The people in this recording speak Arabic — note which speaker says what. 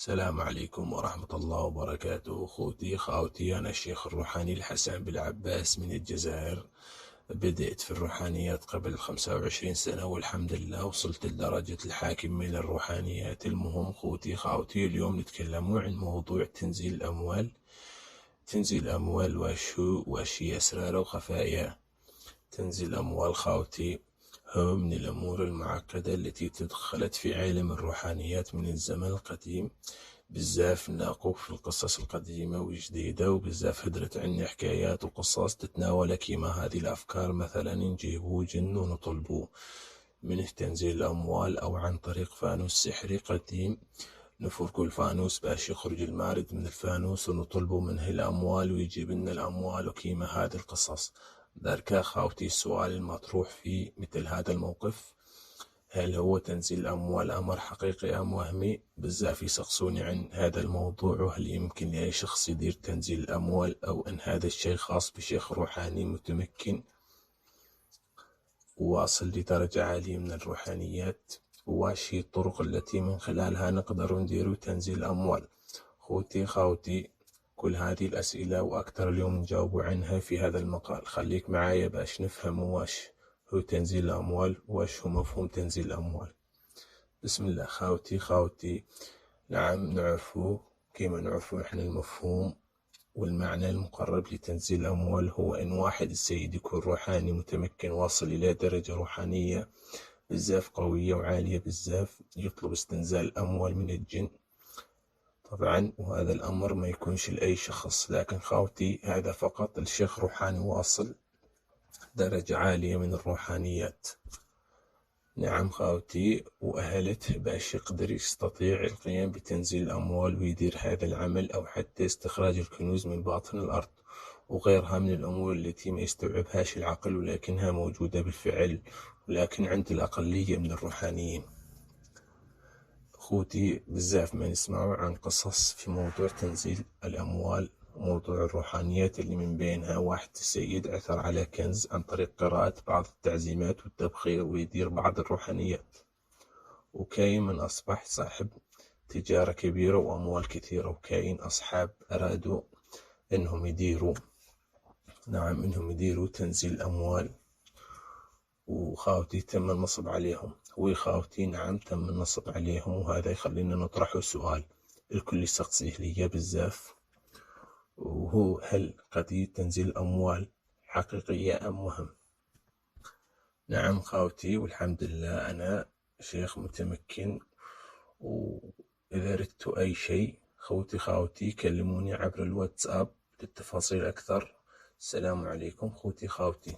Speaker 1: السلام عليكم ورحمة الله وبركاته. أخوتي خاوتي، أنا الشيخ الروحاني الحسن بالعباس من الجزائر. بدأت في الروحانيات قبل 25 سنة، والحمد لله وصلت لدرجة الحاكم من الروحانيات. المهم أخوتي خاوتي، اليوم نتكلم عن موضوع تنزيل الأموال. تنزيل الأموال واش هي أسراره وخفاياه. تنزيل الأموال خاوتي هو من الأمور المعقدة التي تدخلت في عالم الروحانيات من الزمن القديم. بزاف نلاقو في القصص القديمة والجديدة، وبزاف هدرت عنا حكايات وقصص تتناول كيما هذه الأفكار. مثلا نجيبو جن ونطلبو منه تنزيل الأموال، أو عن طريق فانوس سحري قديم نفركو الفانوس باش يخرج المارد من الفانوس، ونطلبو منه الأموال ويجيب لنا الأموال، وكيما هذه القصص. دركا خاوتي السؤال المطروح في مثل هذا الموقف: هل هو تنزيل الأموال أمر حقيقي أم وهمي؟ بزاف يسقسوني عن هذا الموضوع، وهل يمكن لأي شخص يدير تنزيل الأموال، أو أن هذا الشيء خاص بشيخ روحاني متمكن واصل لدرجة عالية من الروحانيات؟ واش هي الطرق التي من خلالها نقدر نديرو تنزيل الأموال؟ خوتي خاوتي، كل هذه الأسئلة وأكثر اليوم نجاوب عنها في هذا المقال. خليك معايا باش نفهم واش هو تنزيل الأموال، واش هو مفهوم تنزيل الأموال. بسم الله. خاوتي نعم، نعرفو كيما نعرفو احنا المفهوم والمعنى المقرب لتنزيل الأموال هو أن واحد السيد يكون روحاني متمكن، واصل إلى درجة روحانية بزاف قوية وعالية بزاف، يطلب استنزال الأموال من الجن طبعا. وهذا الأمر ما يكونش لأي شخص، لكن خاوتي هذا فقط الشيخ روحاني واصل درجة عالية من الروحانيات. نعم خاوتي، وأهلته باش يستطيع القيام بتنزيل الأموال ويدير هذا العمل، أو حتى استخراج الكنوز من باطن الأرض، وغيرها من الأمور التي ما يستوعبهاش العقل، ولكنها موجودة بالفعل، ولكن عند الأقلية من الروحانيين. خوتي بزاف ما نسمعوا عن قصص في موضوع تنزيل الأموال وموضوع الروحانيات، اللي من بينها واحد السيد عثر على كنز عن طريق قراءة بعض التعزيمات والتبخير ويدير بعض الروحانيات، وكاين من أصبح صاحب تجارة كبيرة وأموال كثيرة، وكاين أصحاب أرادوا إنهم يديروا تنزيل الأموال، وخاوتي تم النصب عليهم. وخاوتي نعم تم النصب عليهم، وهذا يخلينا نطرح سؤال الكل يسقسيه ليا بزاف، وهو: هل قضية تنزيل الأموال حقيقية أم وهم؟ نعم خاوتي، والحمد لله أنا شيخ متمكن، وإذا أردت أي شيء خاوتي كلموني عبر الواتساب للتفاصيل أكثر. السلام عليكم خوتي خاوتي.